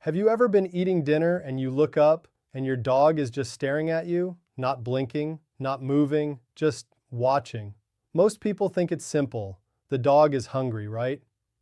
Have you ever been eating dinner and you look up and your dog is just staring at you, not blinking, not moving, just watching? Most people think it's simple. The dog is hungry, right?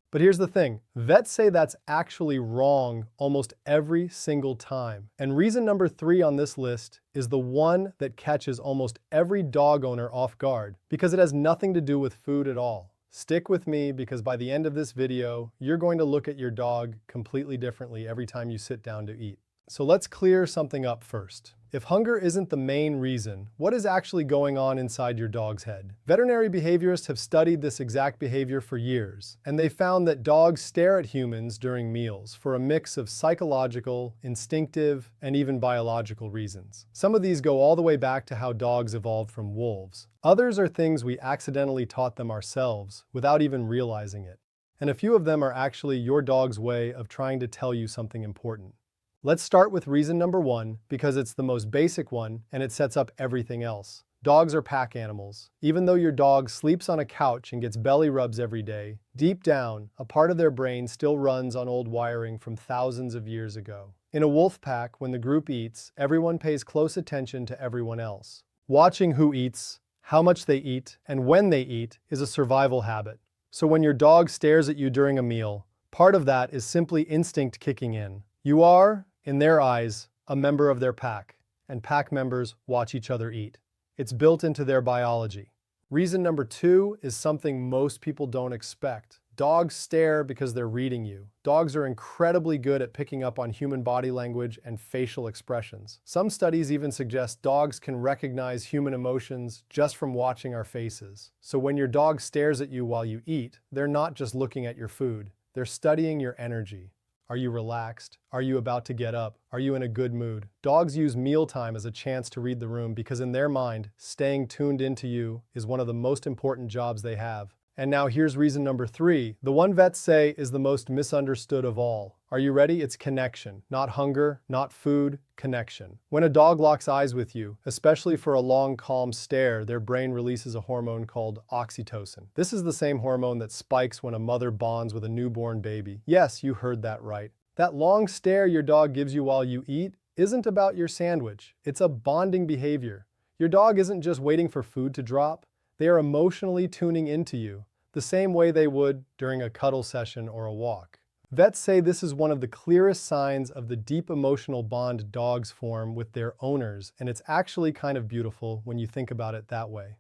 But here's the thing, vets say that's actually wrong almost every single time. And reason number 3 on this list is the one that catches almost every dog owner off guard, because it has nothing to do with food at all. Stick with me, because by the end of this video, you're going to look at your dog completely differently every time you sit down to eat. So let's clear something up first. If hunger isn't the main reason, what is actually going on inside your dog's head? Veterinary behaviorists have studied this exact behavior for years, and they found that dogs stare at humans during meals for a mix of psychological, instinctive, and even biological reasons. Some of these go all the way back to how dogs evolved from wolves. Others are things we accidentally taught them ourselves without even realizing it. And a few of them are actually your dog's way of trying to tell you something important. Let's start with reason number 1, because it's the most basic one and it sets up everything else. Dogs are pack animals. Even though your dog sleeps on a couch and gets belly rubs every day, deep down, a part of their brain still runs on old wiring from thousands of years ago. In a wolf pack, when the group eats, everyone pays close attention to everyone else. Watching who eats, how much they eat, and when they eat is a survival habit. So when your dog stares at you during a meal, part of that is simply instinct kicking in. You are, in their eyes, a member of their pack, and pack members watch each other eat. It's built into their biology. Reason number 2 is something most people don't expect. Dogs stare because they're reading you. Dogs are incredibly good at picking up on human body language and facial expressions. Some studies even suggest dogs can recognize human emotions just from watching our faces. So when your dog stares at you while you eat, they're not just looking at your food. They're studying your energy. Are you relaxed? Are you about to get up? Are you in a good mood? Dogs use mealtime as a chance to read the room because in their mind, staying tuned into you is one of the most important jobs they have. And now here's reason number 3, the one vets say is the most misunderstood of all. Are you ready? It's connection. Not hunger, not food, connection. When a dog locks eyes with you, especially for a long, calm stare, their brain releases a hormone called oxytocin. This is the same hormone that spikes when a mother bonds with a newborn baby. Yes, you heard that right. That long stare your dog gives you while you eat isn't about your sandwich. It's a bonding behavior. Your dog isn't just waiting for food to drop. They are emotionally tuning into you, the same way they would during a cuddle session or a walk. Vets say this is one of the clearest signs of the deep emotional bond dogs form with their owners, and it's actually kind of beautiful when you think about it that way.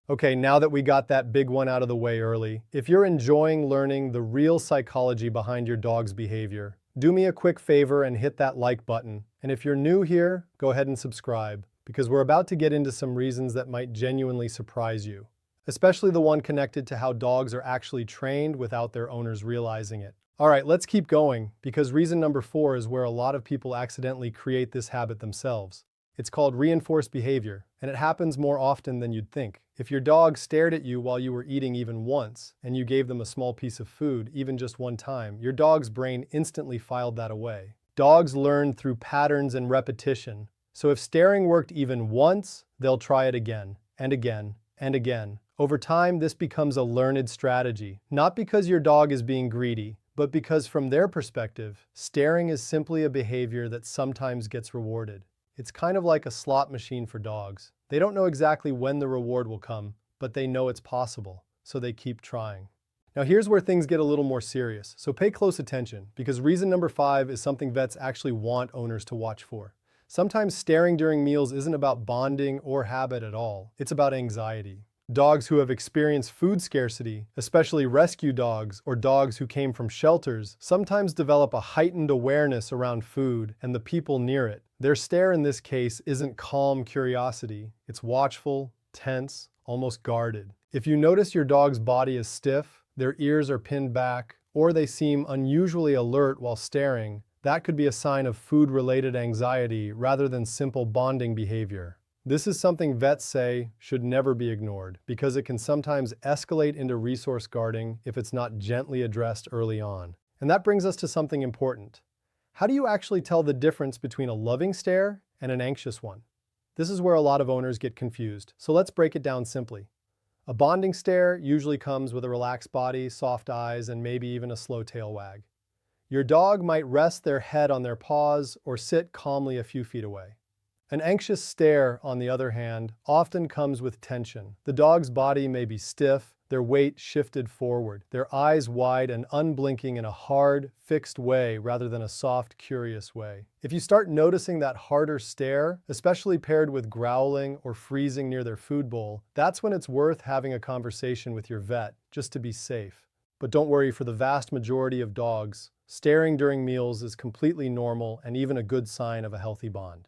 Okay, now that we got that big one out of the way early, if you're enjoying learning the real psychology behind your dog's behavior, do me a quick favor and hit that like button. And if you're new here, go ahead and subscribe, because we're about to get into some reasons that might genuinely surprise you, especially the one connected to how dogs are actually trained without their owners realizing it. All right, let's keep going, because reason number 4 is where a lot of people accidentally create this habit themselves. It's called reinforced behavior, and it happens more often than you'd think. If your dog stared at you while you were eating even once, and you gave them a small piece of food, even just one time, your dog's brain instantly filed that away. Dogs learn through patterns and repetition, so if staring worked even once, they'll try it again, and again, and again. Over time, this becomes a learned strategy, not because your dog is being greedy, but because from their perspective, staring is simply a behavior that sometimes gets rewarded. It's kind of like a slot machine for dogs. They don't know exactly when the reward will come, but they know it's possible, so they keep trying. Now here's where things get a little more serious, so pay close attention, because reason number 5 is something vets actually want owners to watch for. Sometimes staring during meals isn't about bonding or habit at all. It's about anxiety. Dogs who have experienced food scarcity, especially rescue dogs or dogs who came from shelters, sometimes develop a heightened awareness around food and the people near it. Their stare in this case isn't calm curiosity. It's watchful, tense, almost guarded. If you notice your dog's body is stiff, their ears are pinned back, or they seem unusually alert while staring, that could be a sign of food-related anxiety rather than simple bonding behavior. This is something vets say should never be ignored, because it can sometimes escalate into resource guarding if it's not gently addressed early on. And that brings us to something important. How do you actually tell the difference between a loving stare and an anxious one? This is where a lot of owners get confused, so let's break it down simply. A bonding stare usually comes with a relaxed body, soft eyes, and maybe even a slow tail wag. Your dog might rest their head on their paws or sit calmly a few feet away. An anxious stare, on the other hand, often comes with tension. The dog's body may be stiff, their weight shifted forward, their eyes wide and unblinking in a hard, fixed way rather than a soft, curious way. If you start noticing that harder stare, especially paired with growling or freezing near their food bowl, that's when it's worth having a conversation with your vet, just to be safe. But don't worry, for the vast majority of dogs, staring during meals is completely normal and even a good sign of a healthy bond.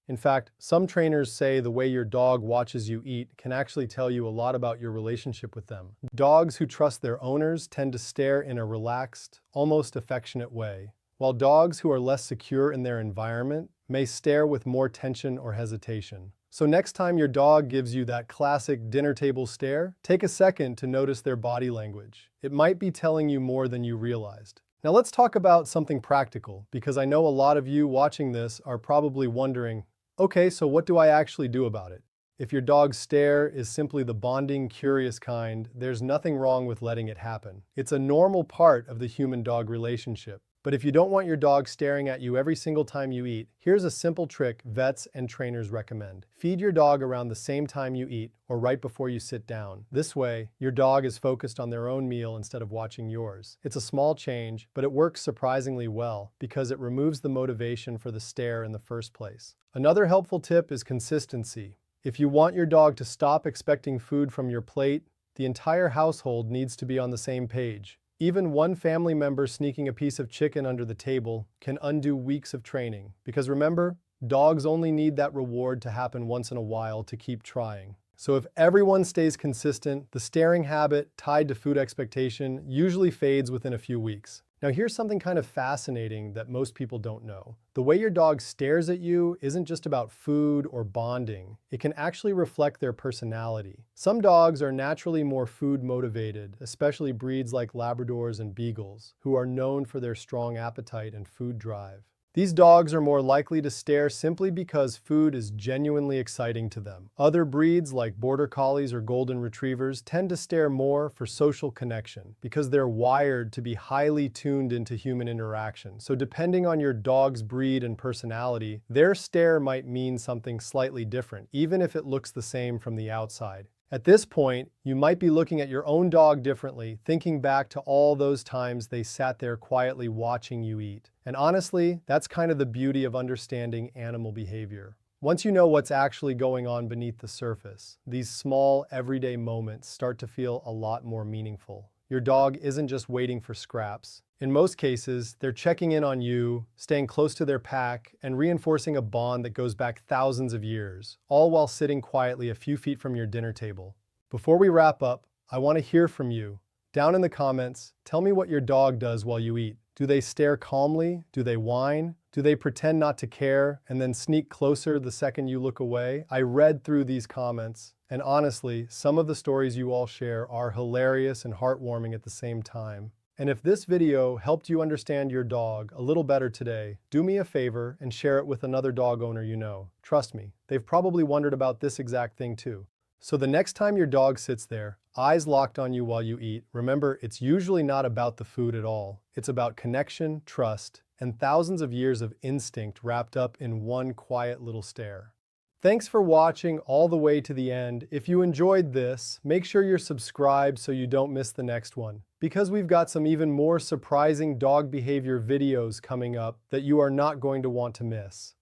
In fact, some trainers say the way your dog watches you eat can actually tell you a lot about your relationship with them. Dogs who trust their owners tend to stare in a relaxed, almost affectionate way, while dogs who are less secure in their environment may stare with more tension or hesitation. So next time your dog gives you that classic dinner table stare, take a second to notice their body language. It might be telling you more than you realized. Now let's talk about something practical, because I know a lot of you watching this are probably wondering, okay, so what do I actually do about it? If your dog's stare is simply the bonding, curious kind, there's nothing wrong with letting it happen. It's a normal part of the human-dog relationship. But if you don't want your dog staring at you every single time you eat, here's a simple trick vets and trainers recommend. Feed your dog around the same time you eat or right before you sit down. This way, your dog is focused on their own meal instead of watching yours. It's a small change, but it works surprisingly well because it removes the motivation for the stare in the first place. Another helpful tip is consistency. If you want your dog to stop expecting food from your plate, the entire household needs to be on the same page. Even one family member sneaking a piece of chicken under the table can undo weeks of training. Because remember, dogs only need that reward to happen once in a while to keep trying. So if everyone stays consistent, the staring habit tied to food expectation usually fades within a few weeks. Now here's something kind of fascinating that most people don't know. The way your dog stares at you isn't just about food or bonding. It can actually reflect their personality. Some dogs are naturally more food motivated, especially breeds like Labradors and Beagles, who are known for their strong appetite and food drive. These dogs are more likely to stare simply because food is genuinely exciting to them. Other breeds like Border Collies or Golden Retrievers tend to stare more for social connection because they're wired to be highly tuned into human interaction. So depending on your dog's breed and personality, their stare might mean something slightly different, even if it looks the same from the outside. At this point, you might be looking at your own dog differently, thinking back to all those times they sat there quietly watching you eat. And honestly, that's kind of the beauty of understanding animal behavior. Once you know what's actually going on beneath the surface, these small, everyday moments start to feel a lot more meaningful. Your dog isn't just waiting for scraps. In most cases, they're checking in on you, staying close to their pack, and reinforcing a bond that goes back thousands of years, all while sitting quietly a few feet from your dinner table. Before we wrap up, I want to hear from you. Down in the comments, tell me what your dog does while you eat. Do they stare calmly? Do they whine? Do they pretend not to care and then sneak closer the second you look away? I read through these comments, and honestly, some of the stories you all share are hilarious and heartwarming at the same time. And if this video helped you understand your dog a little better today, do me a favor and share it with another dog owner you know. Trust me, they've probably wondered about this exact thing too. So the next time your dog sits there, eyes locked on you while you eat, remember it's usually not about the food at all. It's about connection, trust, and thousands of years of instinct wrapped up in one quiet little stare. Thanks for watching all the way to the end. If you enjoyed this, make sure you're subscribed so you don't miss the next one, because we've got some even more surprising dog behavior videos coming up that you are not going to want to miss.